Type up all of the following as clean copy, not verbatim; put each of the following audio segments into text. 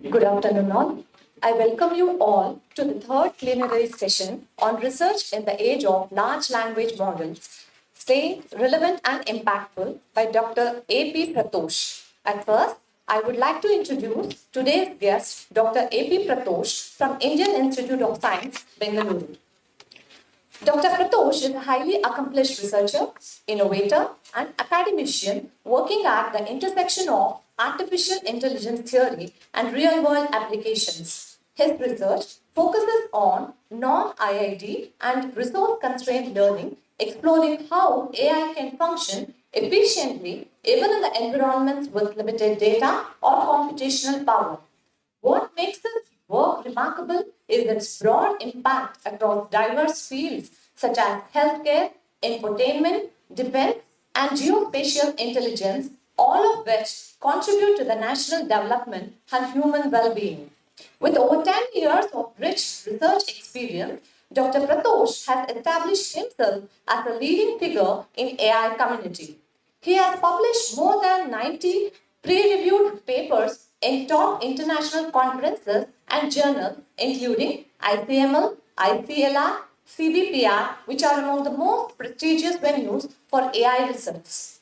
Good afternoon, all. I welcome you all to the third plenary session on research in the age of large language models, staying relevant and impactful by Dr. A.P. Pratosh. At first, I would like to introduce today's guest, Dr. A.P. Pratosh from Indian Institute of Science, Bengaluru. Dr. Pratosh is a highly accomplished researcher, innovator, and academician working at the intersection of artificial intelligence theory and real-world applications. His research focuses on non-IID and resource-constrained learning, exploring how AI can function efficiently even in the environments with limited data or computational power. What makes this work remarkable is its broad impact across diverse fields such as healthcare, infotainment, defense, and geospatial intelligence, all of which contribute to the national development and human well-being. With over 10 years of rich research experience, Dr. Pratosh has established himself as a leading figure in AI community. He has published more than 90 peer-reviewed papers in top international conferences and journals, including ICML, ICLR, CBPR, which are among the most prestigious venues for AI research.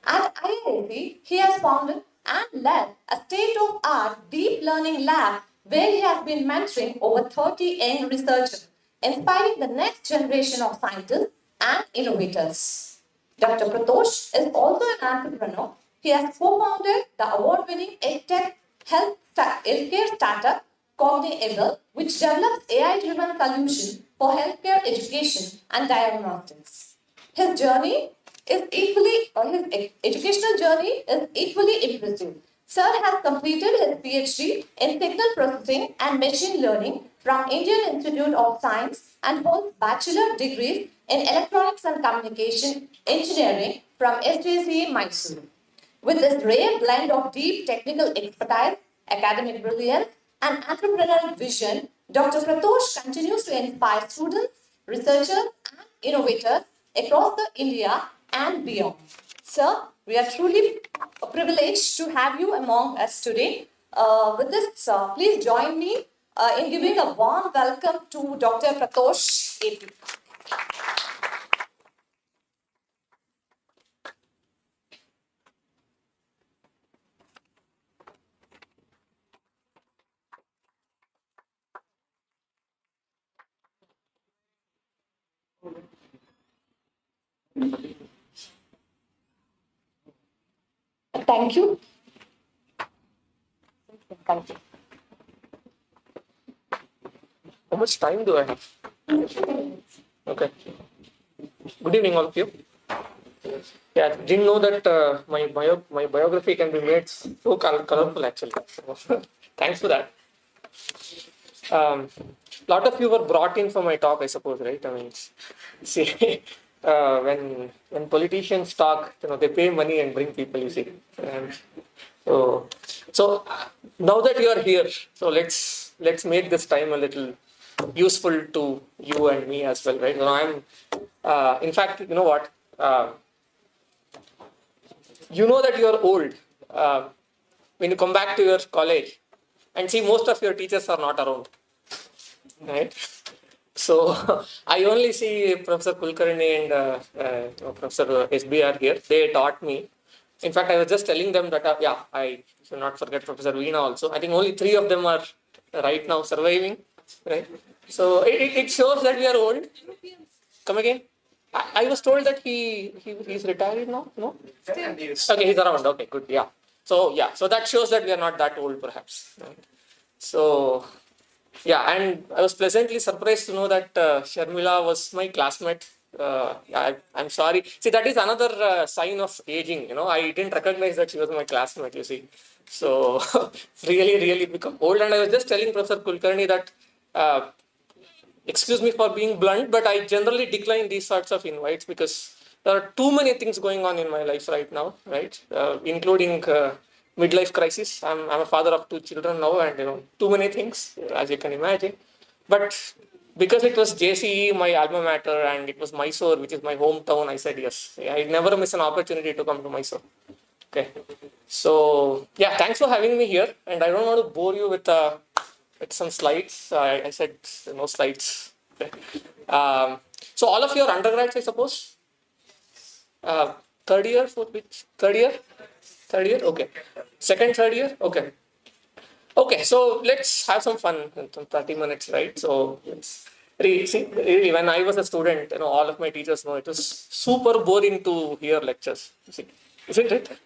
At IIT, he has founded and led a state-of-art deep learning lab where he has been mentoring over 30 young researchers, inspiring the next generation of scientists and innovators. Dr. Pratosh is also an entrepreneur. He has co-founded the award-winning ICETEG healthcare startup Cognable, which develops AI-driven solutions for healthcare education and diagnostics. His journey is his educational journey is equally impressive. Sir has completed his PhD in signal processing and machine learning from Indian Institute of Science and holds bachelor degrees in electronics and communication engineering from SJC Mysore. With this rare blend of deep technical expertise, academic brilliance, and entrepreneurial vision, Dr. Pratosh continues to inspire students, researchers, and innovators across the India and beyond. Sir, we are truly privileged to have you among us today. With this, please join me in giving a warm welcome to Dr. Pratosh AP. Thank you. Thank you. How much time do I have? Okay. Good evening, all of you. Yeah, didn't know that my biography can be made so colorful actually. Thanks for that. Lot of you were brought in for my talk, I suppose, right? I mean, see, when politicians talk, they pay money and bring people. You see, and so now that you are here, so let's make this time a little useful to you and me as well, right? I'm, in fact, you know what? You know that you are old when you come back to your college and see most of your teachers are not around, right? So I only see Professor Kulkarni and Professor SBR here. They taught me. In fact, I was just telling them that, I should not forget Professor Veena also. I think only 3 of them are right now surviving, right? So it shows that we are old. Come again? I was told that he's retired now, no? Okay, he's around. Okay, good, yeah. So that shows that we are not that old, perhaps. Right? So, yeah, and I was pleasantly surprised to know that Sharmila was my classmate. I'm sorry. See, that is another sign of aging. I didn't recognize that she was my classmate, you see. So, really become old. And I was just telling Professor Kulkarni that, excuse me for being blunt, but I generally decline these sorts of invites because there are too many things going on in my life right now, right? Including midlife crisis. I'm a father of 2 children now, and too many things, as you can imagine. But because it was JCE, my alma mater, and it was Mysore, which is my hometown, I said yes. I never miss an opportunity to come to Mysore. Okay. So, yeah, thanks for having me here. And I don't want to bore you with some slides. I said no slides. Okay. So, all of you are undergrads, I suppose? Third year, fourth, which? Third year? Third year? Okay. Second, third year? Okay. Okay, so let's have some fun in some 30 minutes, right? So really, when I was a student, all of my teachers know it was super boring to hear lectures. See, isn't it?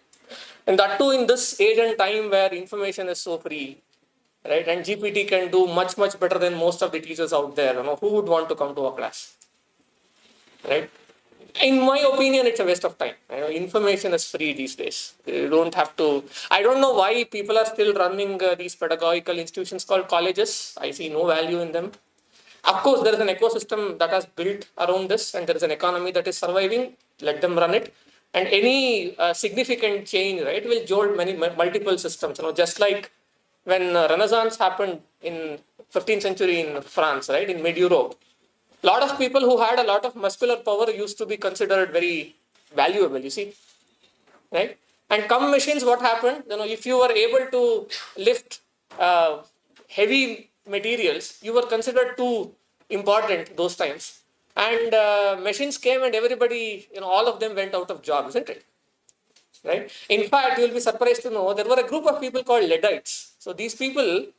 And that too in this age and time where information is so free, right? And GPT can do much, much better than most of the teachers out there. Who would want to come to a class, right? In my opinion, it's a waste of time. Information is free these days. You don't have to. I don't know why people are still running these pedagogical institutions called colleges. I see no value in them. Of course, there is an ecosystem that has built around this, and there is an economy that is surviving. Let them run it. And any significant change, right, will jolt multiple systems. Just like when Renaissance happened in 15th century in France, right, in mid-Europe. A lot of people who had a lot of muscular power used to be considered very valuable, you see, right? And come machines, what happened? If you were able to lift heavy materials, you were considered too important those times. And machines came and everybody, all of them went out of job, isn't it? Right? In fact, you will be surprised to know there were a group of people called Luddites. So these people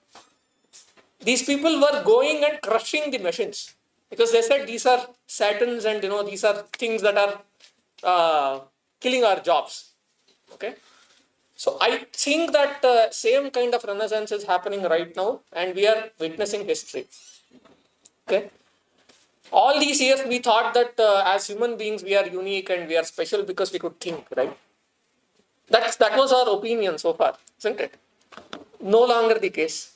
were going and crushing the machines. Because they said these are satans and these are things that are killing our jobs. Okay, so I think that same kind of renaissance is happening right now, and we are witnessing history. Okay, all these years we thought that as human beings we are unique and we are special because we could think, right? That was our opinion so far, isn't it? No longer the case.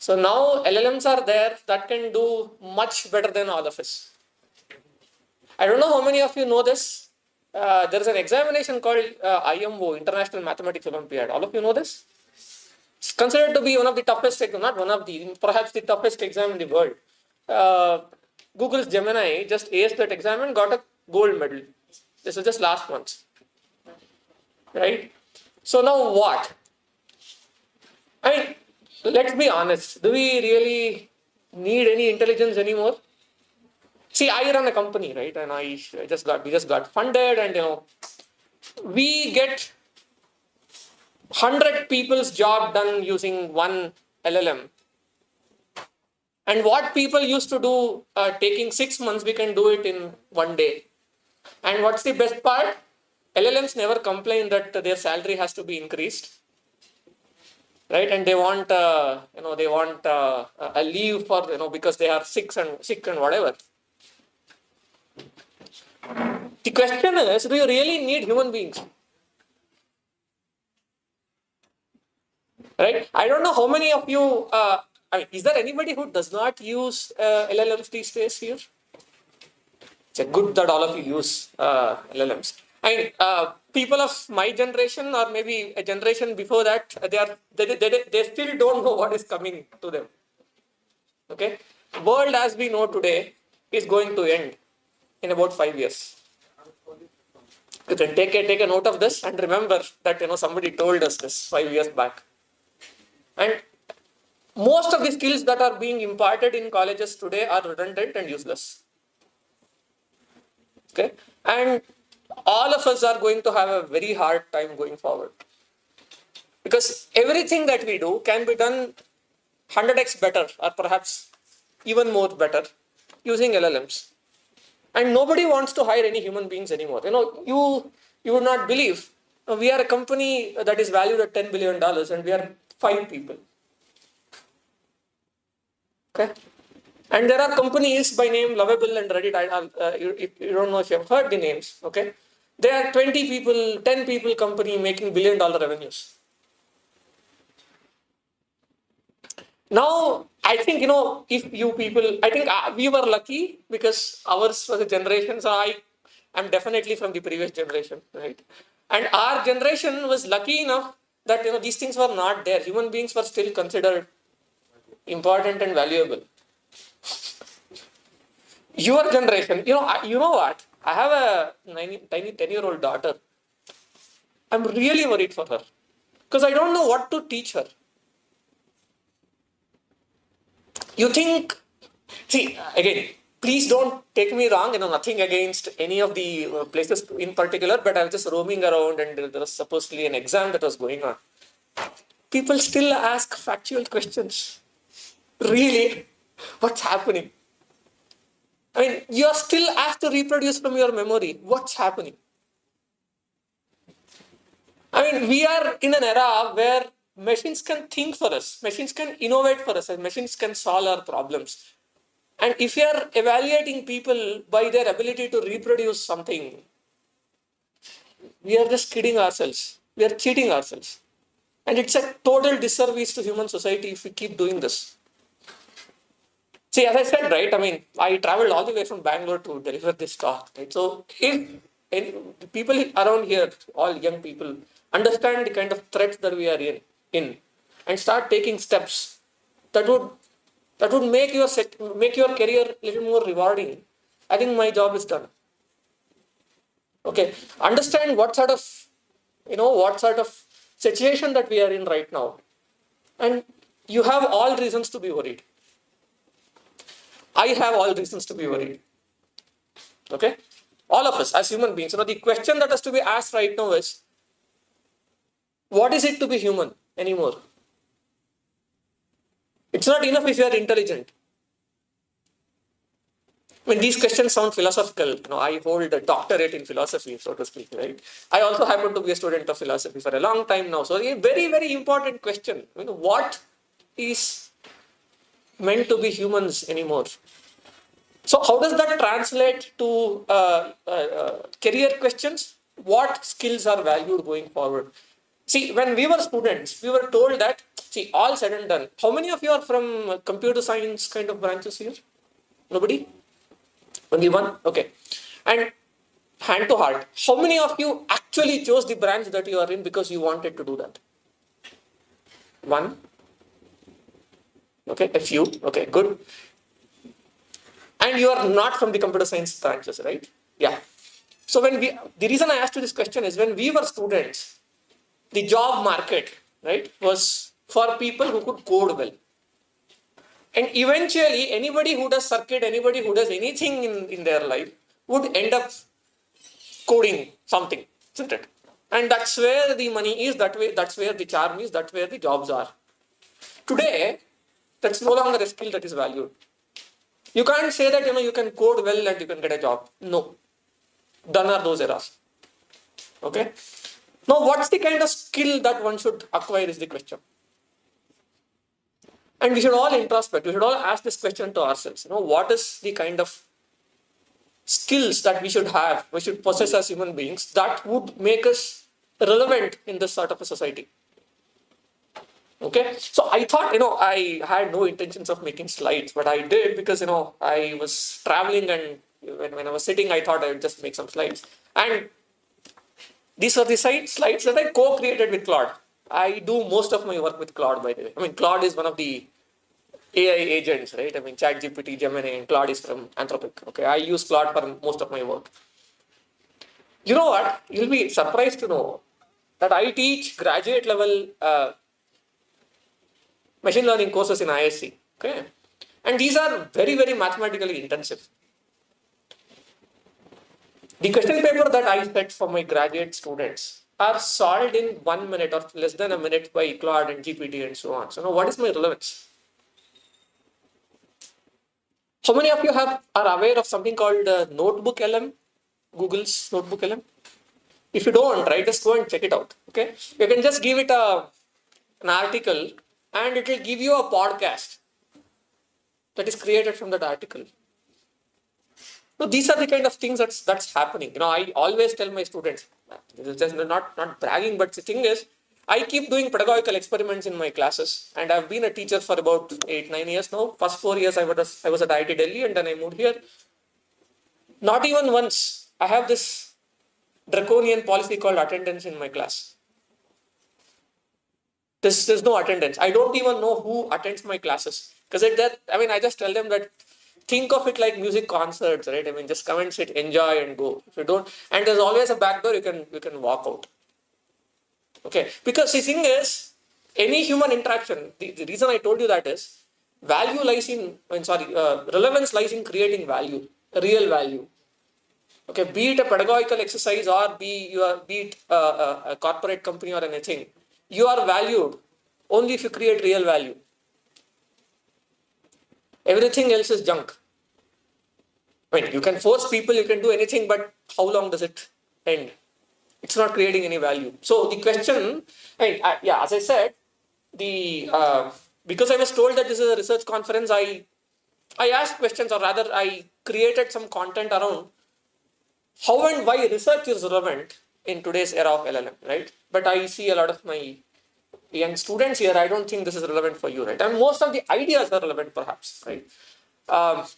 So now LLMs are there that can do much better than all of us. I don't know how many of you know this. There is an examination called IMO, International Mathematics Olympiad. All of you know this? It's considered to be one of the toughest, not one of the, perhaps the toughest exam in the world. Google's Gemini just aced that exam and got a gold medal. This is just last month. Right? So now what? I mean, let's be honest. Do we really need any intelligence anymore? See, I run a company, right? And we just got funded, and we get 100 people's job done using one LLM. And what people used to do taking 6 months, we can do it in one day. And what's the best part? LLMs never complain that their salary has to be increased. Right, and they want, a leave for, because they are sick and whatever. The question is, do you really need human beings? Right? I don't know how many of you. Is there anybody who does not use LLMs these days here? It's good that all of you use LLMs. People of my generation or maybe a generation before that, they still don't know what is coming to them. Okay, world as we know today is going to end in about 5 years. You can take a note of this and remember that somebody told us this 5 years back. And most of the skills that are being imparted in colleges today are redundant and useless. Okay, and all of us are going to have a very hard time going forward. Because everything that we do can be done 100x better or perhaps even more better using LLMs. And nobody wants to hire any human beings anymore. You would not believe. We are a company that is valued at $10 billion and we are 5 people. Okay. And there are companies by name Lovable and Reddit. You don't know if you have heard the names. Okay. They are 20 people, 10 people company making $1 billion revenues. Now, I think, if you people, I think we were lucky because ours was a generation. So I am definitely from the previous generation, right? And our generation was lucky enough that, these things were not there. Human beings were still considered important and valuable. your generation, you know what? I have a tiny 10-year-old daughter. I'm really worried for her because I don't know what to teach her. You think, see, again, please don't take me wrong, nothing against any of the places in particular, but I was just roaming around and there was supposedly an exam that was going on. People still ask factual questions. Really? What's happening? I mean, you're still asked to reproduce from your memory. What's happening? I mean, we are in an era where machines can think for us, machines can innovate for us, and machines can solve our problems. And if you are evaluating people by their ability to reproduce something, we are just kidding ourselves. We are cheating ourselves. And it's a total disservice to human society if we keep doing this. See, as I said, right, I mean, I traveled all the way from Bangalore to deliver this talk, right? So if the people around here, all young people, understand the kind of threats that we are in and start taking steps that would make your career a little more rewarding, I think my job is done. Okay, understand what sort of situation that we are in right now, and you have all reasons to be worried. I have all reasons to be worried. Okay, all of us as human beings. The question that has to be asked right now is, what is it to be human anymore? It's not enough if you are intelligent. I mean, these questions sound philosophical. I hold a doctorate in philosophy, so to speak, right? I also happen to be a student of philosophy for a long time now. So a very, very important question. What is meant to be humans anymore? So how does that translate to career questions? What skills are valued going forward? See, when we were students, we were told that, see, all said and done. How many of you are from computer science kind of branches here? Nobody? Only one? Okay. And hand to heart, how many of you actually chose the branch that you are in because you wanted to do that? One? Okay, a few. Okay, good. And you are not from the computer science branches, right? Yeah. So the reason I asked you this question is when we were students, the job market, right, was for people who could code well. And eventually, anybody who does circuit, anybody who does anything in their life would end up coding something, isn't it? And that's where the money is, that's where the charm is, that's where the jobs are. Today, that's no longer a skill that is valued. You can't say that you can code well and you can get a job. No. Done are those eras. Okay? Now, what's the kind of skill that one should acquire is the question. And we should all introspect. We should all ask this question to ourselves. What is the kind of skills that we should possess as human beings that would make us relevant in this sort of a society? Okay, so I thought, I had no intentions of making slides, but I did because, I was traveling and when I was sitting, I thought I would just make some slides. And these are the slides that I co-created with Claude. I do most of my work with Claude, by the way. I mean, Claude is one of the AI agents, right? I mean, ChatGPT, Gemini, and Claude is from Anthropic. Okay, I use Claude for most of my work. You know what? You'll be surprised to know that I teach graduate level machine learning courses in ISC. Okay, and these are very, very mathematically intensive. The question paper that I set for my graduate students are solved in 1 minute or less than a minute by Claude and GPT and so on. So now what is my relevance? How many of you are aware of something called Notebook LM? Google's Notebook LM? If you don't, right, just go and check it out. Okay, you can just give it an article and it will give you a podcast that is created from that article. So these are the kind of things that's happening. I always tell my students, this is just not bragging, but the thing is, I keep doing pedagogical experiments in my classes, and I've been a teacher for about 8-9 years now. First 4 years I was at IIT Delhi, and then I moved here. Not even once I have this draconian policy called attendance in my class. There's no attendance. I don't even know who attends my classes because I just tell them that think of it like music concerts, right? I mean, just come and sit, enjoy and go. If you don't, and there's always a back door, you can walk out. Okay, because the thing is, any human interaction, the reason I told you that is, value lies in, relevance lies in creating value, real value. Okay, be it a pedagogical exercise or be it a corporate company or anything, you are valued only if you create real value. Everything else is junk. I mean, you can force people, you can do anything, but how long does it end? It's not creating any value. So the question, as I said, because I was told that this is a research conference, I asked questions, or rather, I created some content around how and why research is relevant in today's era of LLM, right? But I see a lot of my young students here. I don't think this is relevant for you, right? And most of the ideas are relevant, perhaps, right? As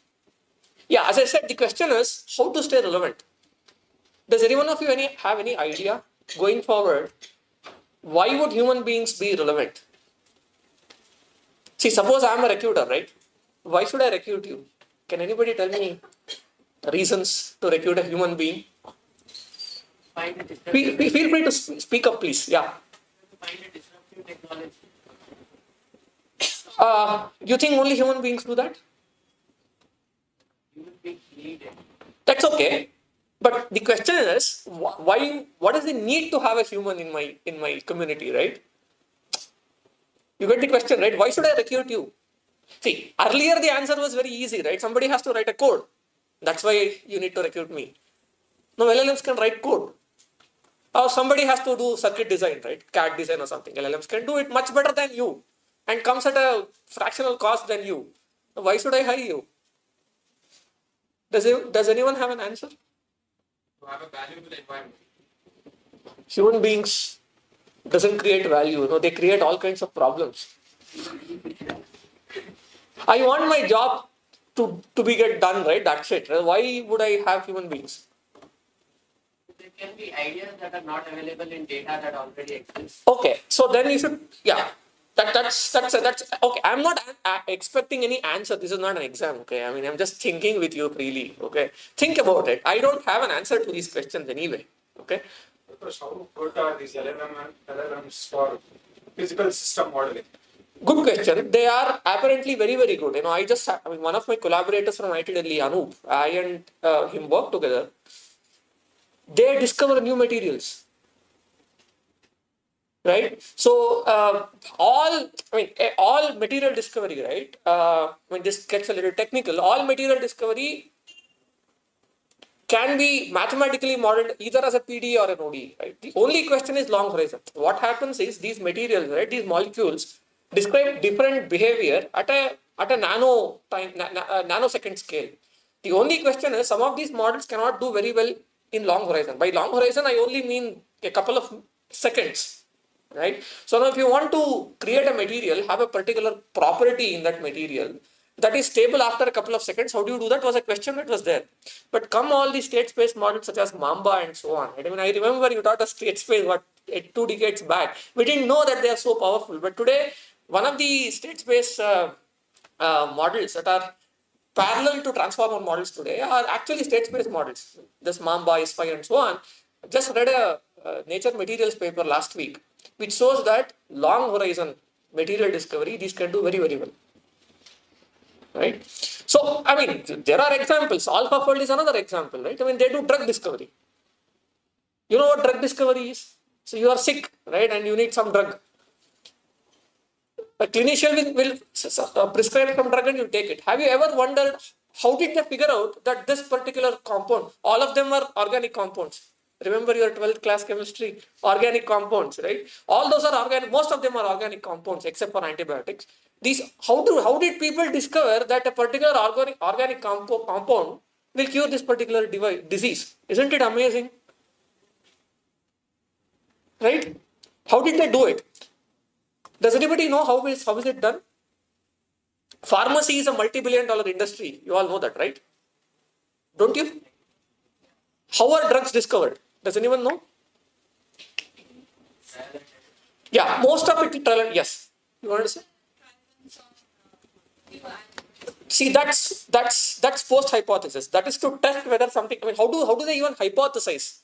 I said, the question is how to stay relevant. Does anyone of you have any idea going forward? Why would human beings be relevant? See, suppose I'm a recruiter, right? Why should I recruit you? Can anybody tell me reasons to recruit a human being? Feel free to speak up, please. Yeah. Find a disruptive technology. You think only human beings do that? Human beings need it. That's okay. But the question is, why? What is the need to have a human in my community, right? You get the question, right? Why should I recruit you? See, earlier the answer was very easy, right? Somebody has to write a code. That's why you need to recruit me. Now LLMs can write code. Or somebody has to do circuit design, right? CAD design or something. LLMs can do it much better than you and comes at a fractional cost than you. Now, why should I hire you? Does anyone have an answer? To have a valuable environment. Human beings doesn't create value. No, they create all kinds of problems. I want my job to be get done, right? That's it. Why would I have human beings? There can be ideas that are not available in data that already exists. Okay, so then you should, that's okay. I'm not expecting any answer. This is not an exam. Okay, I mean, I'm just thinking with you freely. Okay, think about it. I don't have an answer to these questions anyway. Okay. How good are these LLMs for physical system modeling? Good question. They are apparently very, very good. You know, one of my collaborators from IT Delhi, Anup, I and him work together. They discover new materials, right? So all material discovery, right? When this gets a little technical, all material discovery can be mathematically modeled either as a PD or an ODE, right? The only question is long horizon. What happens is these materials, right? These molecules describe different behavior at a nanosecond scale. The only question is some of these models cannot do very well in long horizon. By long horizon, I only mean a couple of seconds, right? So now if you want to create a material, have a particular property in that material that is stable after a couple of seconds, how do you do that was a question that was there. But come all the state space models such as Mamba and so on. Right? I mean, I remember you taught us state space 2 decades back. We didn't know that they are so powerful. But today, one of the state space models that are parallel to transformer models today are actually state space models. This Mamba, S5 and so on. Just read a Nature Materials paper last week, which shows that long horizon material discovery, these can do very, very well. Right? So, I mean, there are examples. AlphaFold is another example, right? I mean, they do drug discovery. You know what drug discovery is? So, you are sick, right? And you need some drug. A clinician will prescribe some drug and you take it. Have you ever wondered how did they figure out that this particular compound, all of them are organic compounds? Remember your 12th class chemistry, organic compounds, right? All those are organic, most of them are organic compounds except for antibiotics. How did people discover that a particular organic compound will cure this particular disease? Isn't it amazing? Right? How did they do it? Does anybody know how is it done? Pharmacy is a multi-billion-dollar industry. You all know that, right? Don't you? How are drugs discovered? Does anyone know? Yeah, most of it, yes. You want to say? See, that's post hypothesis. That is to test whether something. I mean, how do they even hypothesize?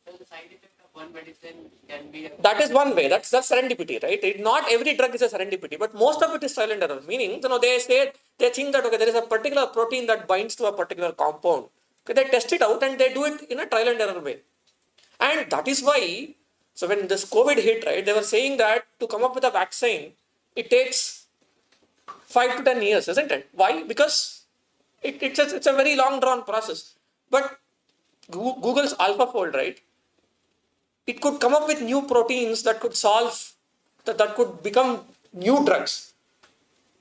So the side effect of one medicine can be a That is one way. That's serendipity, right? Not every drug is a serendipity, but most of it is trial and error. Meaning, they think that okay, there is a particular protein that binds to a particular compound. Okay, they test it out and they do it in a trial and error way. And that is why, so when this COVID hit, right, they were saying that to come up with a vaccine, it takes 5 to 10 years, isn't it? Why? Because it's a very long drawn process. But Google's AlphaFold, right? It could come up with new proteins that could solve, that could become new drugs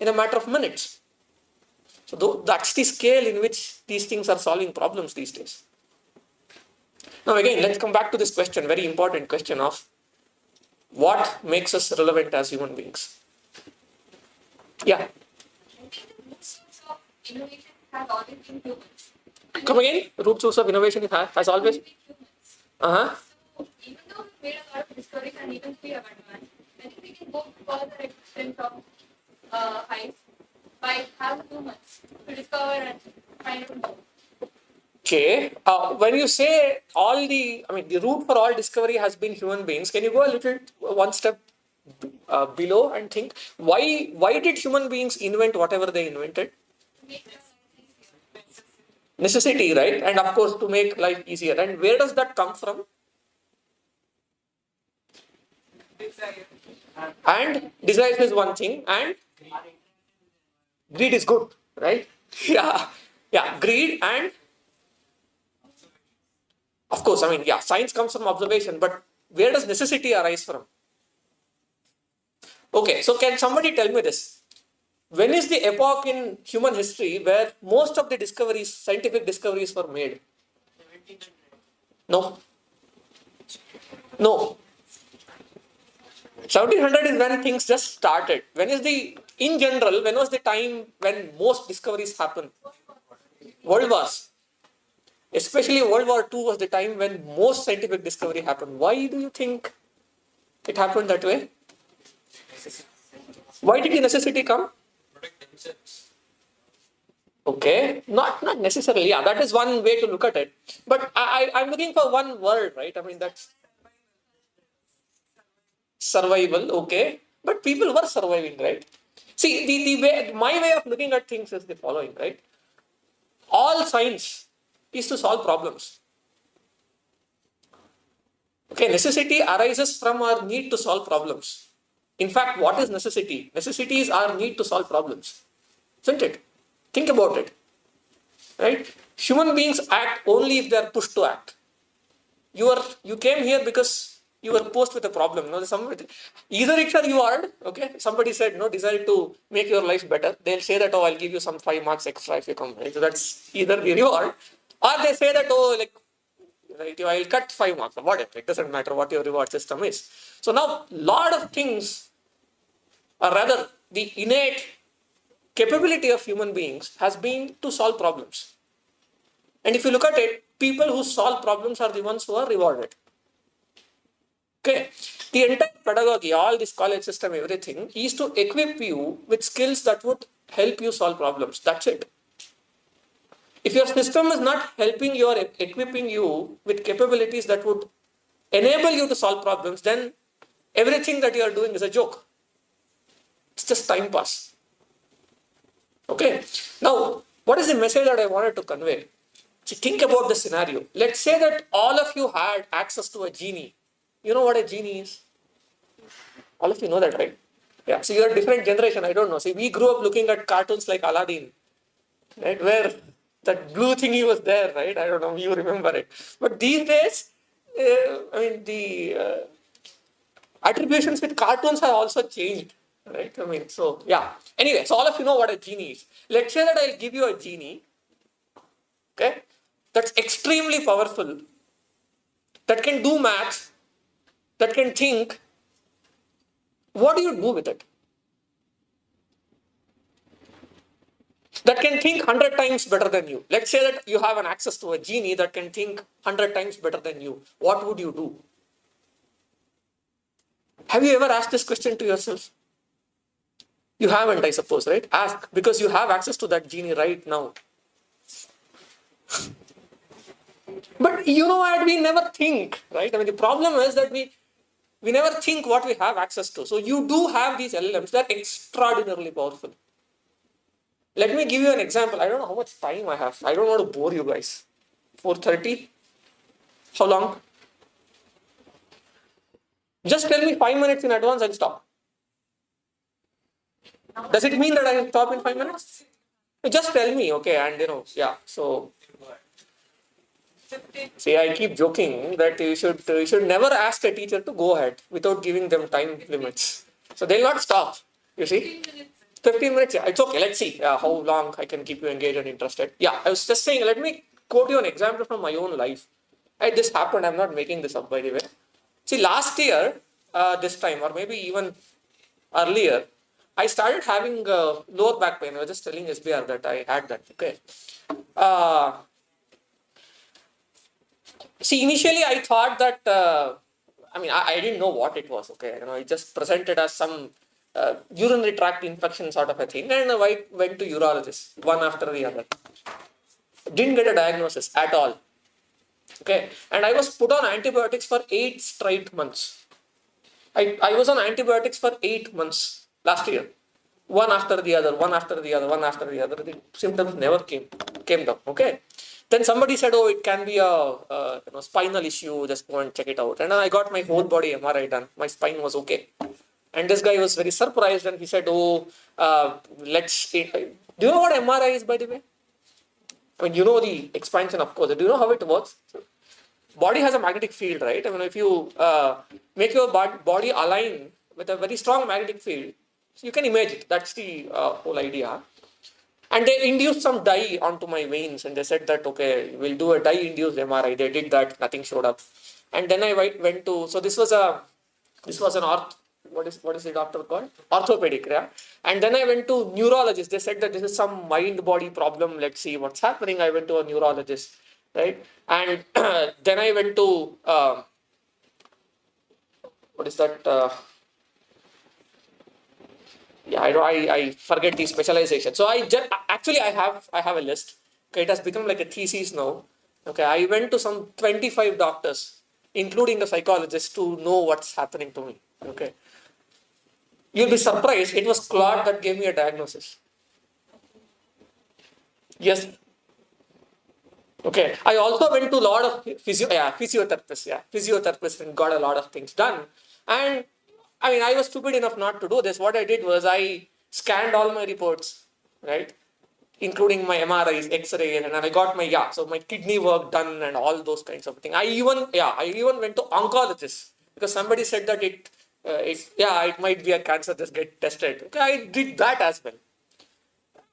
in a matter of minutes. So that's the scale in which these things are solving problems these days. Now again, let's come back to this question, very important question of what makes us relevant as human beings. Yeah. I think the root source of innovation has always been humans. Come again? Root source of innovation has always. Been humans. Uh-huh. So even though we made a lot of discoveries and even we have advanced, I think we can go further extent of heights by having humans to discover and find out more. Okay. When you say the root for all discovery has been human beings, can you go a little one step below and think why did human beings invent whatever they invented? Make our lives easier. Necessity, right? And of course to make life easier. And where does that come from? And desire is one thing, and greed is good, right? Yeah, greed and of course, science comes from observation, but where does necessity arise from? Okay, so can somebody tell me this? When is the epoch in human history where most of the discoveries, scientific discoveries were made? 1700. No. 1700 is when things just started. When was the time when most discoveries happened? World Wars. Especially World War II was the time when most scientific discovery happened. Why do you think it happened that way? Why did the necessity come? Protect themselves. Okay, not necessarily. Yeah, that is one way to look at it. But I'm looking for one word, right? I mean, that's survival. Okay, but people were surviving, right? See, my way of looking at things is the following, right? All science is to solve problems. Okay, necessity arises from our need to solve problems. In fact, what is necessity? Necessity is our need to solve problems, isn't it? Think about it, right? Human beings act only if they are pushed to act. You came here because you were posed with a problem. Either it's a reward, okay? Somebody said, no, desire to make your life better. They'll say that, oh, I'll give you some 5 marks extra if you come. Right? So that's either the reward, or they say that, right, I'll cut 5 marks or whatever. It doesn't matter what your reward system is. So now, lot of things, or rather, the innate capability of human beings has been to solve problems. And if you look at it, people who solve problems are the ones who are rewarded. Okay, the entire pedagogy, all this college system, everything is to equip you with skills that would help you solve problems. That's it. If your system is not helping you or equipping you with capabilities that would enable you to solve problems, then everything that you are doing is a joke. It's just time pass. Okay. Now, what is the message that I wanted to convey? So think about the scenario. Let's say that all of you had access to a genie. You know what a genie is? All of you know that, right? Yeah. So you're a different generation. I don't know. See, we grew up looking at cartoons like Aladdin, right? Where that blue thingy was there, right? I don't know if you remember it. But these days, the attributions with cartoons have also changed, right? So yeah. Anyway, so all of you know what a genie is. Let's say that I'll give you a genie, okay? That's extremely powerful, that can do maths, that can think. What do you do with it? That can think 100 times better than you. Let's say that you have an access to a genie that can think 100 times better than you. What would you do? Have you ever asked this question to yourself? You haven't, I suppose, right? Ask, because you have access to that genie right now. But you know what? We never think, right? I mean, the problem is that we never think what we have access to. So you do have these LLMs that are extraordinarily powerful. Let me give you an example. I don't know how much time I have. I don't want to bore you guys. 4:30? How long? Just tell me 5 minutes in advance and stop. Does it mean that I will stop in 5 minutes? Just tell me, okay, and yeah. So, see, I keep joking that you should never ask a teacher to go ahead without giving them time limits. So they'll not stop. You see, 15 minutes. Yeah, it's okay. Let's see how long I can keep you engaged and interested. Yeah, I was just saying. Let me quote you an example from my own life. This happened. I'm not making this up, by the way. See, last year, this time, or maybe even earlier, I started having lower back pain. I was just telling SBR that I had that. Okay. See, initially I thought that, I didn't know what it was. Okay. It just presented as some urinary tract infection sort of a thing. And I went to urologist, one after the other. Didn't get a diagnosis at all. Okay. And I was put on antibiotics for 8 straight months. I was on antibiotics for 8 months last year. One after the other, one after the other, one after the other. The symptoms never came down. Okay. Then somebody said, oh, it can be a spinal issue. Just go and check it out. And then I got my whole body MRI done. My spine was okay. And this guy was very surprised and he said, oh, let's see. Do you know what MRI is, by the way? I mean, you know the expansion, of course. Do you know how it works? Body has a magnetic field, right? I mean, if you make your body align with a very strong magnetic field, so you can imagine it. That's the whole idea. And they induced some dye onto my veins, and they said that, okay, we'll do a dye-induced MRI. They did that, nothing showed up. And then I went to, so this was an what is the doctor called? Orthopedic, yeah. And then I went to neurologist. They said that this is some mind-body problem. Let's see what's happening. I went to a neurologist, right? And then I went to, what is that? I forget the specialization. So I have a list. Okay, it has become like a thesis now. Okay, I went to some 25 doctors, including a psychologist, to know what's happening to me. Okay, you'll be surprised. It was Claude that gave me a diagnosis. Yes. Okay, I also went to a lot of physiotherapists, and got a lot of things done. And I was stupid enough not to do this. What I did was I scanned all my reports, right? Including my MRIs, X-rays, and I got my kidney work done and all those kinds of things. I even went to oncologist because somebody said that it might be a cancer, just get tested. Okay, I did that as well.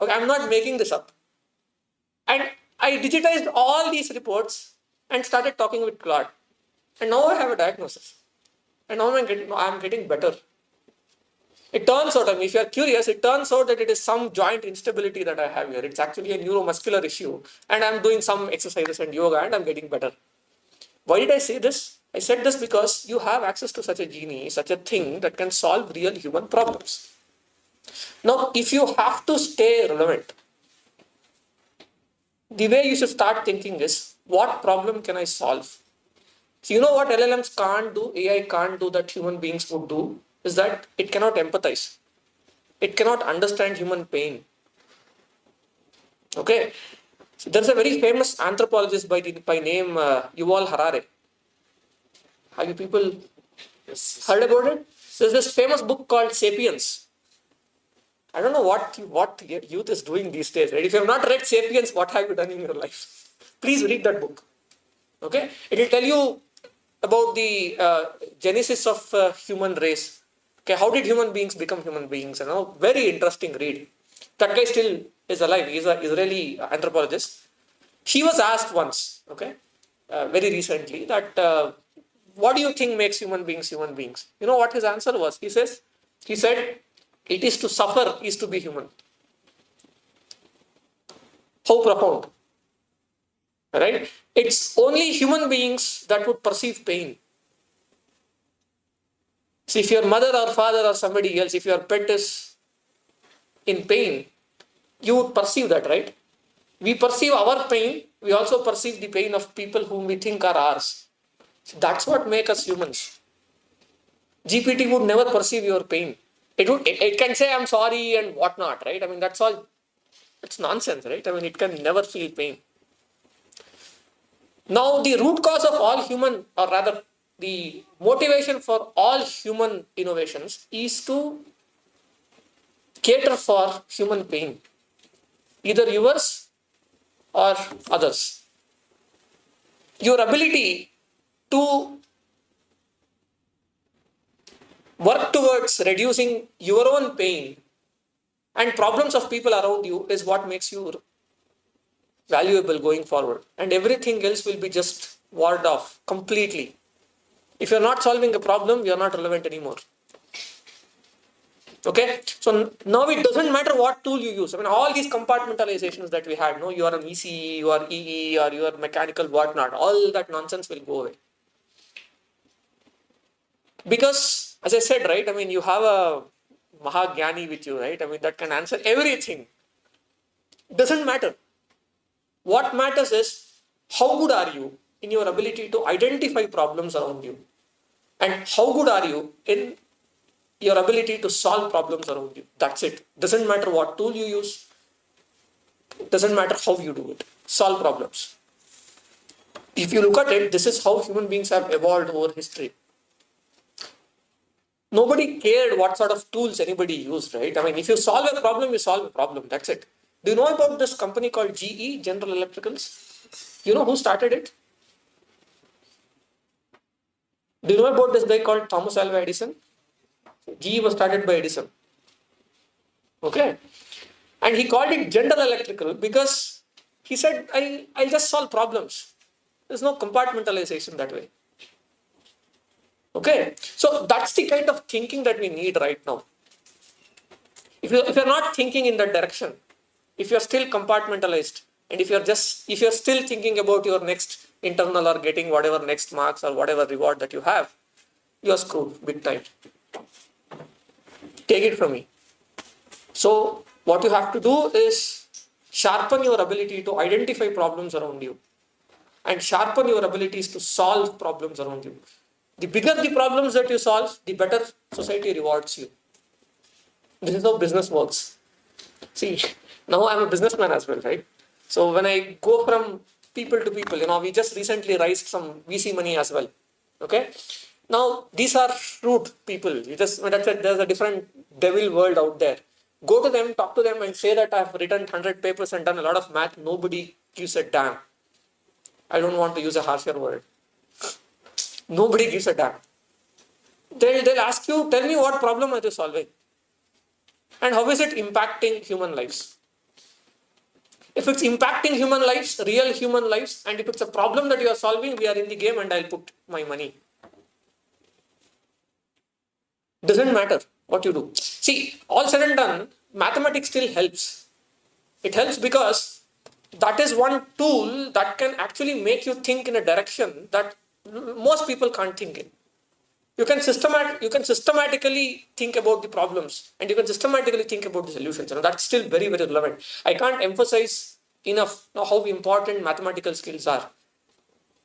Okay, I'm not making this up. And I digitized all these reports and started talking with Claude. And now I have a diagnosis. And now I'm getting better. It turns out, if you're curious, it turns out that it is some joint instability that I have here. It's actually a neuromuscular issue. And I'm doing some exercises and yoga and I'm getting better. Why did I say this? I said this because you have access to such a genie, such a thing that can solve real human problems. Now, if you have to stay relevant, the way you should start thinking is, what problem can I solve? So you know what LLMs can't do, AI can't do that human beings would do, is that it cannot empathize. It cannot understand human pain. Okay? So there's a very famous anthropologist by name Yuval Harari. Have you people heard about it? There's this famous book called Sapiens. I don't know what youth is doing these days, right? If you have not read Sapiens, what have you done in your life? Please read that book. Okay? It will tell you about the genesis of human race. Okay, how did human beings become human beings? Very interesting read. That guy still is alive. He's an Israeli anthropologist. He was asked once, very recently, that what do you think makes human beings human beings? You know what his answer was? He said, it is to suffer is to be human. How profound. Right? It's only human beings that would perceive pain. See, if your mother or father or somebody else, if your pet is in pain, you would perceive that, right? We perceive our pain, we also perceive the pain of people whom we think are ours. That's what makes us humans. GPT would never perceive your pain. It can say I'm sorry and whatnot, right? I mean, that's all, it's nonsense, right? I mean, it can never feel pain. Now, the root cause of all human, or rather, the motivation for all human innovations is to cater for human pain, either yours or others. Your ability to work towards reducing your own pain and problems of people around you is what makes you valuable going forward. And everything else will be just walled off completely. If you're not solving a problem, you're not relevant anymore. Okay, so now it doesn't matter what tool you use. I mean, all these compartmentalizations that we had, no, you are an ECE, you are EE, or you are mechanical, whatnot, all that nonsense will go away. Because, as I said, right, I mean, you have a Mahagyani with you, right? I mean, that can answer everything. Doesn't matter. What matters is how good are you in your ability to identify problems around you, and how good are you in your ability to solve problems around you. That's it. Doesn't matter what tool you use. Doesn't matter how you do it. Solve problems. If you look at it, this is how human beings have evolved over history. Nobody cared what sort of tools anybody used, right? I mean, if you solve a problem, you solve a problem. That's it. Do you know about this company called GE, General Electricals? You know who started it? Do you know about this guy called Thomas Alva Edison? GE was started by Edison. Okay. And he called it General Electrical because he said, I'll just solve problems. There's no compartmentalization that way. Okay. So that's the kind of thinking that we need right now. If you're not thinking in that direction, if you're still compartmentalized, and if you're still thinking about your next internal or getting whatever next marks or whatever reward that you have, you're screwed big time. Take it from me. So what you have to do is sharpen your ability to identify problems around you and sharpen your abilities to solve problems around you. The bigger the problems that you solve, the better society rewards you. This is how business works. See, now I'm a businessman as well, right? So when I go from people to people, we just recently raised some VC money as well. Okay. Now, these are shrewd people. There's a different devil world out there. Go to them, talk to them and say that I've written 100 papers and done a lot of math. Nobody gives a damn. I don't want to use a harsher word. Nobody gives a damn. They'll ask you, tell me what problem are you solving? And how is it impacting human lives? If it's impacting human lives, real human lives, and if it's a problem that you are solving, we are in the game and I'll put my money. Doesn't matter what you do. See, all said and done, mathematics still helps. It helps because that is one tool that can actually make you think in a direction that most people can't think in. You can systematically think about the problems and you can systematically think about the solutions. And that's still very, very relevant. I can't emphasize enough how important mathematical skills are.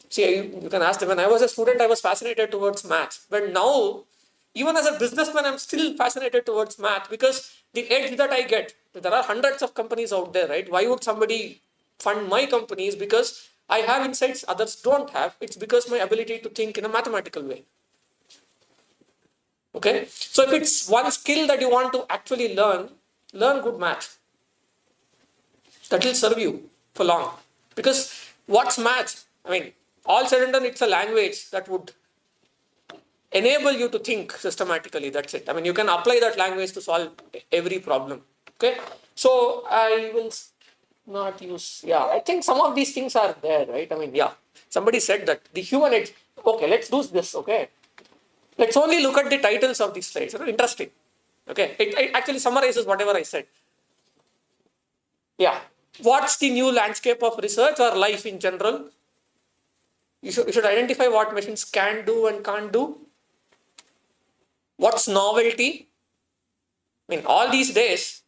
See, you can ask them, when I was a student, I was fascinated towards maths. But now, even as a businessman, I'm still fascinated towards math because the edge that I get, there are hundreds of companies out there, right? Why would somebody fund my companies? Because I have insights others don't have. It's because my ability to think in a mathematical way. Okay. So if it's one skill that you want to actually learn good math. That will serve you for long. Because what's math? I mean, all said and done, it's a language that would enable you to think systematically. That's it. I mean, you can apply that language to solve every problem. Okay. So I will not use, I think some of these things are there, right? I mean, somebody said that the human edge. Okay, let's do this. Okay. Let's only look at the titles of these slides. Interesting. Okay. It actually summarizes whatever I said. Yeah. What's the new landscape of research or life in general? You should identify what machines can do and can't do. What's novelty? I mean, all these days,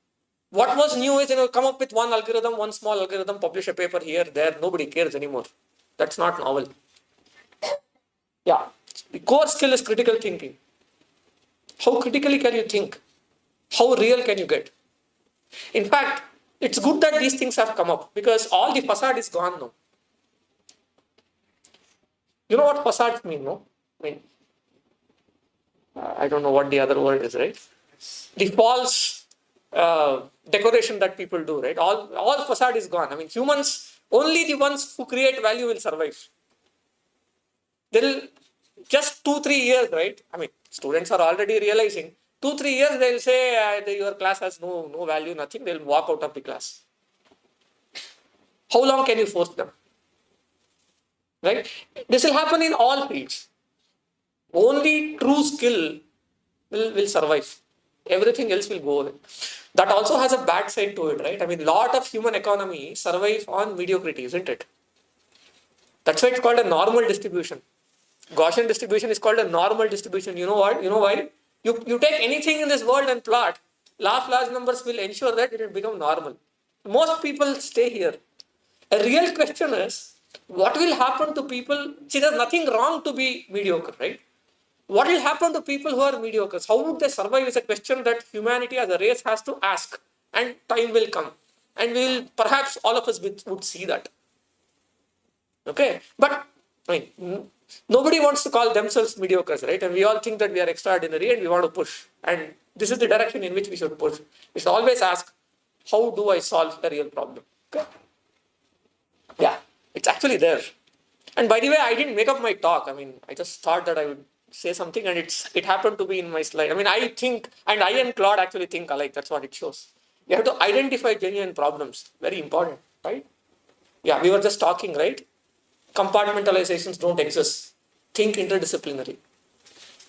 What was new is, come up with one algorithm, one small algorithm, publish a paper here, there, nobody cares anymore. That's not novel. Yeah. The core skill is critical thinking. How critically can you think? How real can you get? In fact, it's good that these things have come up because all the facade is gone now. You know what facades mean, no? I mean, I don't know what the other word is, right? The false decoration that people do, right? All facade is gone. I mean, humans, only the ones who create value will survive. They'll just 2-3 years, right? I mean, students are already realizing 2-3 years they'll say your class has no value, nothing. They'll walk out of the class. How long can you force them? Right? This will happen in all fields. Only true skill will survive. Everything else will go away. That also has a bad side to it, right? I mean, lot of human economy survive on mediocrity, isn't it? That's why it's called a normal distribution. Gaussian distribution is called a normal distribution. You know what? You know why? You take anything in this world and plot, large numbers will ensure that it will become normal. Most people stay here. A real question is, what will happen to people? See, there's nothing wrong to be mediocre, right? What will happen to people who are mediocres? How would they survive is a question that humanity as a race has to ask. And time will come. And perhaps all of us would see that. Okay? But, I mean, nobody wants to call themselves mediocres, right? And we all think that we are extraordinary and we want to push. And this is the direction in which we should push. We should always ask, how do I solve a real problem? Okay? Yeah, it's actually there. And by the way, I didn't make up my talk. I mean, I just thought that I would say something and it happened to be in my slide. I mean, I think, and I and Claude actually think alike. That's what it shows. You have to identify genuine problems. Very important, right? Yeah, we were just talking, right? Compartmentalizations don't exist. Think interdisciplinary.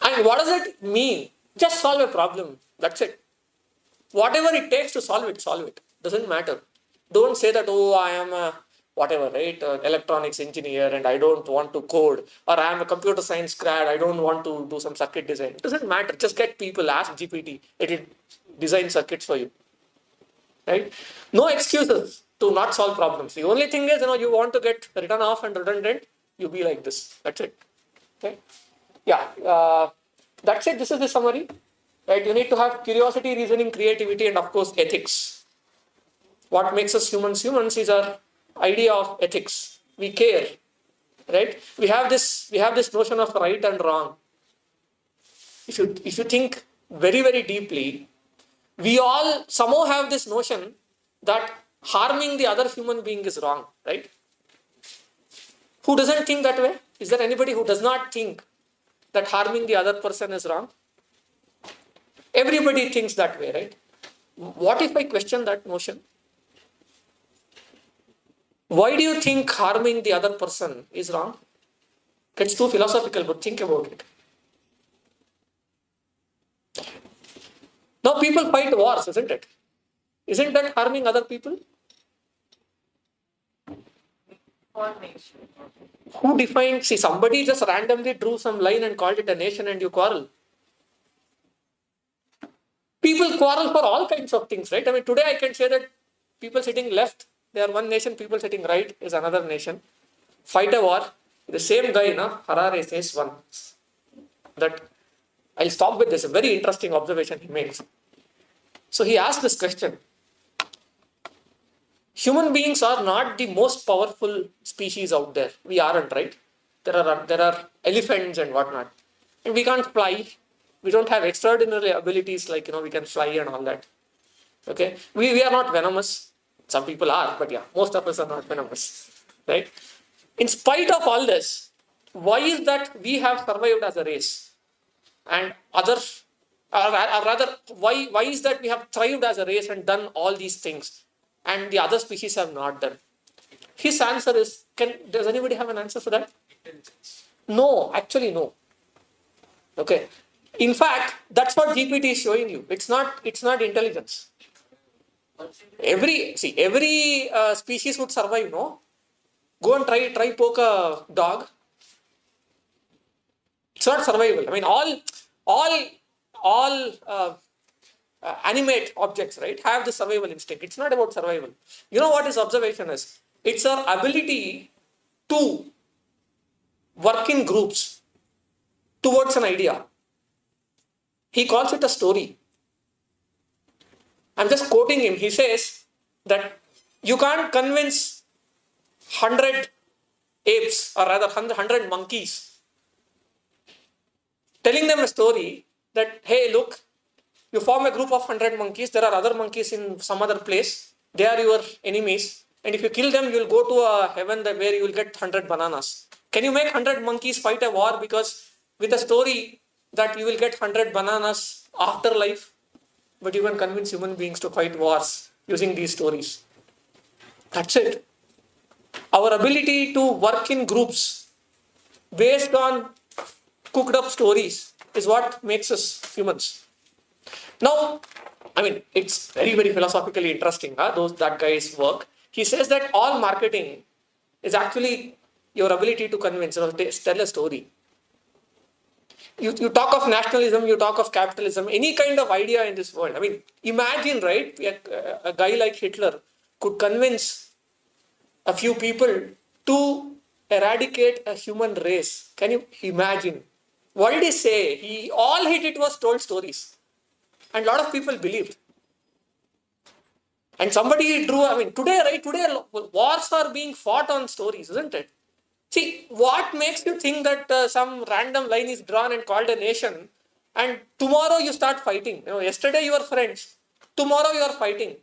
And what does it mean? Just solve a problem. That's it. Whatever it takes to solve it. Doesn't matter. Don't say that, oh, I am a whatever, right? Electronics engineer and I don't want to code. Or I am a computer science grad. I don't want to do some circuit design. It doesn't matter. Just get people, ask GPT. It will design circuits for you. Right? No excuses to not solve problems. The only thing is, you want to get written off and redundant, you be like this. That's it. Okay? Yeah. That's it. This is the summary. Right? You need to have curiosity, reasoning, creativity, and of course, ethics. What makes us humans is our idea of ethics. We care. Right? We have this notion of right and wrong. If you think very, very deeply, we all somehow have this notion that harming the other human being is wrong, right? Who doesn't think that way? Is there anybody who does not think that harming the other person is wrong? Everybody thinks that way, right? What if I question that notion? Why do you think harming the other person is wrong? It's too philosophical, but think about it. Now people fight wars, isn't it? Isn't that harming other people? Who defined? See, somebody just randomly drew some line and called it a nation and you quarrel. People quarrel for all kinds of things, right? I mean, today I can say that people sitting left, they are one nation, people sitting right is another nation. Fight a war. The same guy, Harare says once that, I'll stop with this, a very interesting observation he makes. So he asked this question. Human beings are not the most powerful species out there. We aren't, right? There are elephants and whatnot. And we can't fly. We don't have extraordinary abilities like, we can fly and all that. Okay? We are not venomous. Some people are, but yeah, most of us are not venomous. Right? In spite of all this, why is that we have survived as a race? And others, or rather, why is that we have thrived as a race and done all these things and the other species have not done? His answer is, does anybody have an answer for that? No, actually no. Okay. In fact, that's what GPT is showing you. It's not intelligence. Every species would survive, no? Go and try poke a dog. It's not survival. I mean, all animate objects, right, have the survival instinct. It's not about survival. You know what his observation is? It's our ability to work in groups towards an idea. He calls it a story. I'm just quoting him. He says that you can't convince 100 apes, or rather 100 monkeys, telling them a story that, hey, look, you form a group of 100 monkeys, there are other monkeys in some other place, they are your enemies, and if you kill them, you will go to a heaven where you will get 100 bananas. Can you make 100 monkeys fight a war because with a story that you will get 100 bananas after life? But you can convince human beings to fight wars using these stories. That's it. Our ability to work in groups based on cooked up stories is what makes us humans. Now, I mean, it's very, very philosophically interesting, that guy's work. He says that all marketing is actually your ability to convince or tell a story. You talk of nationalism, you talk of capitalism, any kind of idea in this world. I mean, imagine, right, a guy like Hitler could convince a few people to eradicate a human race. Can you imagine? What did he say? All he did was told stories. And a lot of people believed. And somebody drew, I mean, today wars are being fought on stories, isn't it? See, what makes you think that some random line is drawn and called a nation, and tomorrow you start fighting? Yesterday you were friends, tomorrow you are fighting.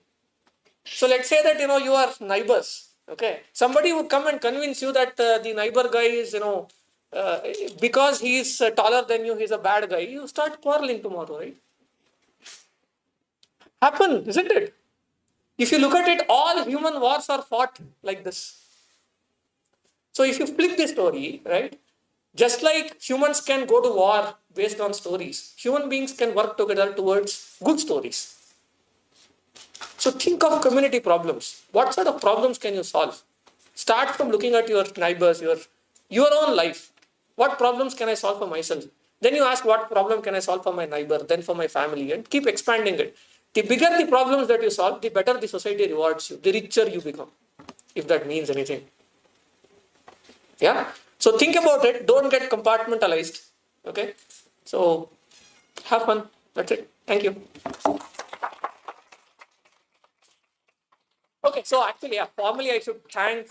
So let's say that, you are neighbors, okay? Somebody would come and convince you that the neighbor guy is, because he is taller than you, he's a bad guy. You start quarreling tomorrow, right? Happen, isn't it? If you look at it, all human wars are fought like this. So if you flip the story, right, just like humans can go to war based on stories, human beings can work together towards good stories. So think of community problems. What sort of problems can you solve? Start from looking at your neighbors, your own life. What problems can I solve for myself? Then you ask, what problem can I solve for my neighbor, then for my family, and keep expanding it. The bigger the problems that you solve, the better the society rewards you, the richer you become, if that means anything. Yeah? So think about it. Don't get compartmentalized. Okay? So have fun. That's it. Thank you. Okay, so actually, formally I should thank,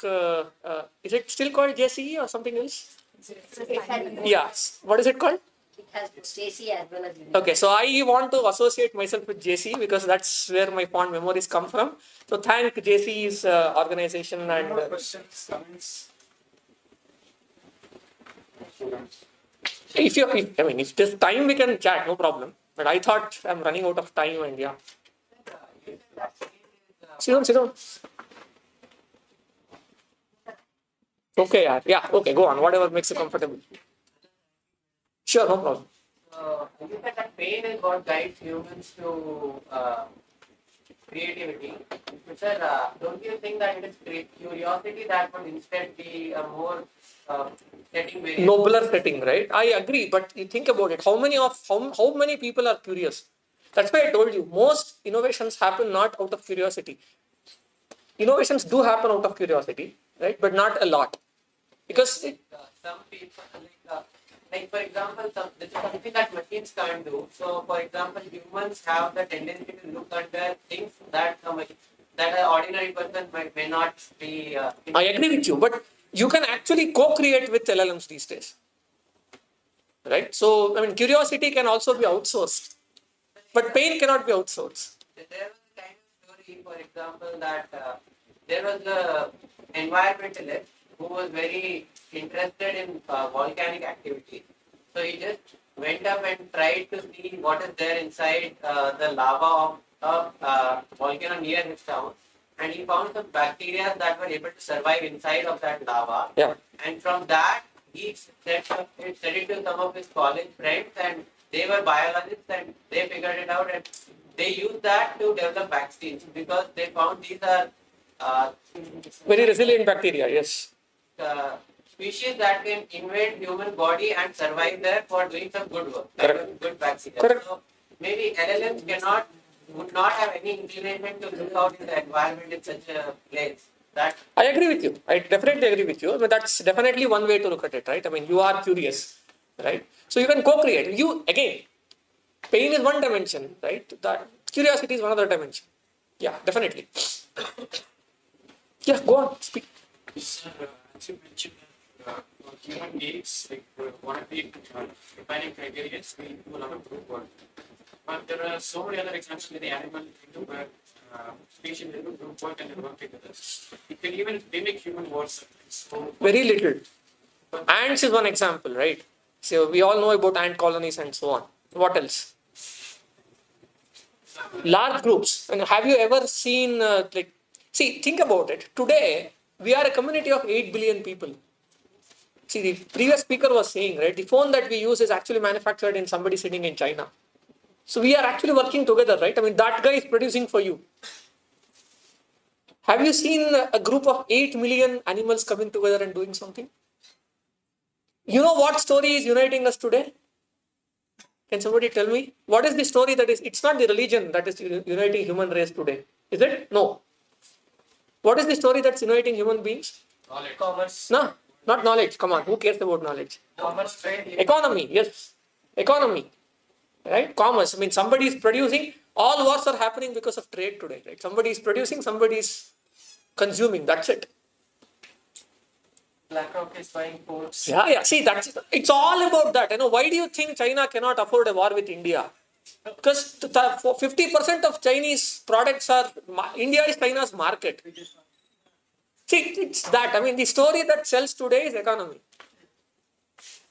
is it still called JCE or something else? Yes. What is it called? It has JC as well as Okay, so I want to associate myself with JC because that's where my fond memories come from. So thank JC's organization and... More questions, comments? If there's time, we can chat, no problem. But I thought I'm running out of time and yeah. Sit down. Okay, okay, go on. Whatever makes you comfortable. Sure, no problem. You said that pain is what guides humans to creativity. Sir, don't you think that it is curiosity that would instead be a more setting variable? Nobler setting, right? I agree, but you think about it. How many people are curious? That's why I told you, most innovations happen not out of curiosity. Innovations do happen out of curiosity, right? But not a lot. Because some people, like for example, this is something that machines can't do. So, for example, humans have the tendency to look under things that an ordinary person may not be. I agree with you, but you can actually co-create with LLMs these days, right? So, curiosity can also be outsourced, but pain cannot be outsourced. There was a kind of story, for example, that there was an environmentalist who was very interested in volcanic activity. So he just went up and tried to see what is there inside the lava of a volcano near his town. And he found some bacteria that were able to survive inside of that lava. Yeah. And from that, he said it to some of his college friends, and they were biologists, and they figured it out, and they used that to develop vaccines because they found these are Very resilient bacteria, yes. Species that can invade human body and survive there for doing some good work, Correct. good vaccines. Correct. So maybe LLMs cannot would not have any inclination to look out in the environment in such a place. That I agree with you. I definitely agree with you. I mean, that's definitely one way to look at it, right? I mean, you are curious, right? So you can co-create. You, again, pain is one dimension, right? That curiosity is one other dimension. Yeah, definitely. Yeah, go on, speak. Sir, as you mentioned, human beings, like one of the defining criteria is we do a lot of group work. But there are so many other examples in the animal kingdom where species do group work and they work together. It can even mimic human words. So, Very little. Ants is one example, right? So we all know about ant colonies and so on. What else? Large groups. And have you ever seen, see, think about it. Today, we are a community of 8 billion people. See, the previous speaker was saying, right, the phone that we use is actually manufactured in somebody sitting in China. So we are actually working together, right? I mean, that guy is producing for you. Have you seen a group of 8 million animals coming together and doing something? You know what story is uniting us today? Can somebody tell me? What is the story that is, it's not the religion that is uniting human race today. Is it? No. What is the story that's uniting human beings? knowledge, commerce, No, not knowledge. Come on, who cares about knowledge? commerce, trade. Economy, yes. Economy, right? Commerce. I mean, somebody is producing. All wars are happening because of trade today, right? Somebody is producing, somebody is consuming. That's it. BlackRock is buying ports. Yeah. See, it's all about that. Why do you think China cannot afford a war with India? Because 50% of Chinese products are India is China's market. See, it's that. I mean, the story that sells today is economy,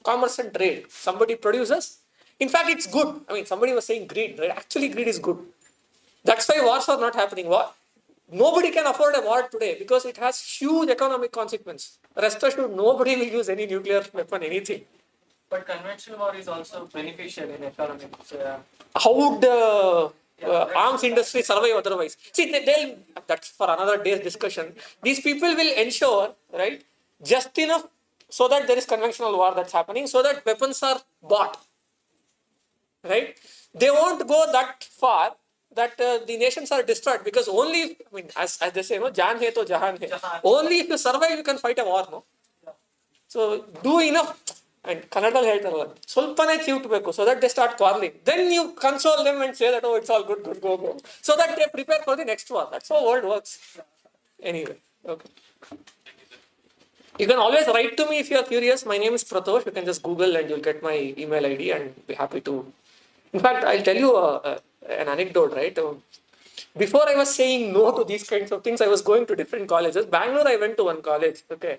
commerce and trade. Somebody produces. In fact, it's good. I mean, somebody was saying greed, right? Actually, greed is good. That's why wars are not happening. Nobody can afford a war today because it has huge economic consequence. Rest assured, nobody will use any nuclear weapon, anything. But conventional war is also beneficial in economics. How would arms industry survive otherwise? See, that's for another day's discussion. These people will ensure, right, just enough so that there is conventional war that's happening, so that weapons are bought, right? They won't go that far that the nations are destroyed because only, I mean, as they say, no, jaan hai to jahan hai. Only if you survive, you can fight a war, no? So do enough. And Kannadal ಹೇಳ್ತಾರಲ್ಲ ಸ್ವಲ್ಪನೇ ಚಿವುಟ್ಬೇಕು so that they start quarreling. Then you console them and say that, oh, it's all good, go. So that they prepare for the next war. That's how world works. Anyway, okay. You can always write to me if you are curious. My name is Pratosh. You can just Google and you'll get my email ID and be happy to. In fact, I'll tell you an anecdote, right? Before I was saying no to these kinds of things, I was going to different colleges. Bangalore, I went to one college. Okay.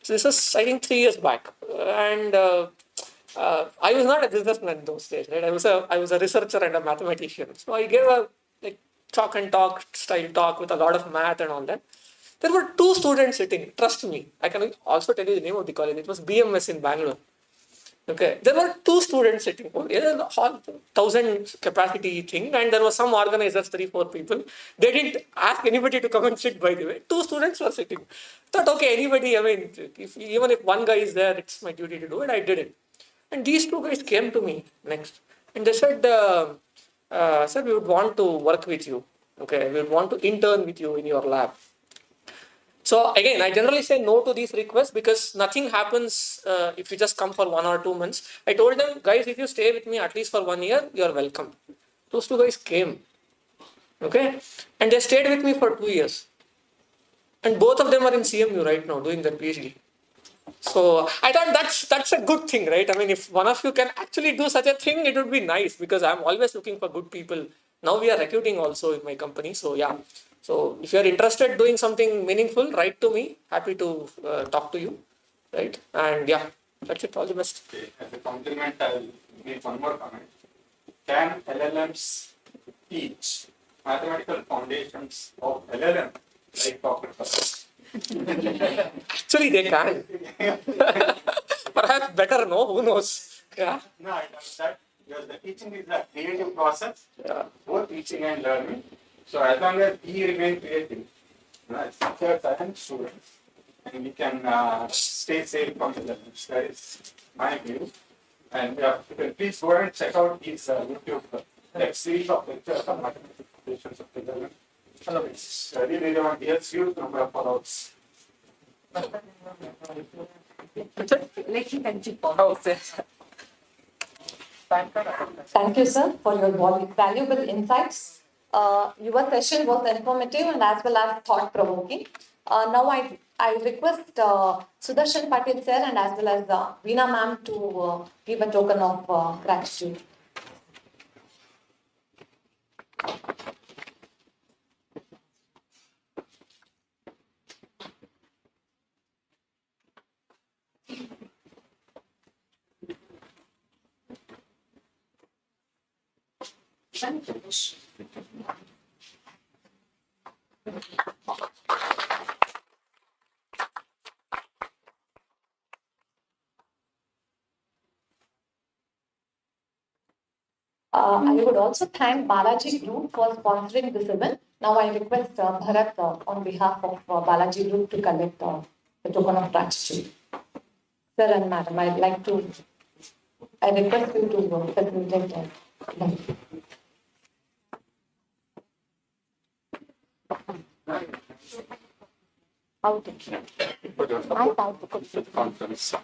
So this was, I think, 3 years back, and I was not a businessman in those days, right? I was a researcher and a mathematician. So I gave a talk and talk style talk with a lot of math and all that. There were 2 students sitting. Trust me, I can also tell you the name of the college. It was BMS in Bangalore. Okay, there were 2 students sitting. A 1,000 capacity thing, and there was some organizers, 3-4 people. They didn't ask anybody to come and sit. By the way, 2 students were sitting. Thought, okay, anybody. I mean, even if one guy is there, it's my duty to do it. I did it, and these 2 guys came to me next, and they said, "Sir, we would want to work with you. Okay, we would want to intern with you in your lab." So again, I generally say no to these requests because nothing happens if you just come for 1 or 2 months. I told them, guys, if you stay with me at least for 1 year, you are welcome. Those 2 guys came, okay, and they stayed with me for 2 years, and both of them are in CMU right now doing their PhD. So I thought that's a good thing, right? I mean, if one of you can actually do such a thing, it would be nice because I'm always looking for good people. Now we are recruiting also in my company, so yeah. So if you are interested doing something meaningful, write to me. Happy to talk to you, right? And yeah, that's it. All the best. Okay, as a compliment, I'll make one more comment. Can LLMs teach mathematical foundations of LLM like Dr. Prakash? Actually, they can. Perhaps better, no? Who knows? Yeah. No, I doubt that because the teaching is a creative process, both teaching and learning. So as long as he remains creative, as teachers and students, and we can stay safe from the levels. That is my view. And you can please go and check out his YouTube like series of lectures on mathematical equations of the it's very relevant. Yes, huge number of follow-ups. Thank you, sir, for your valuable insights. Your session was informative and as well as thought-provoking. Now I request Sudarshan Patil sir and as well as Veena ma'am to give a token of gratitude. I would also thank Balaji Group for sponsoring this event. Now I request Bharat on behalf of Balaji Group to collect the token of gratitude. Sir and madam, I request you to facilitate that. Out. Conference.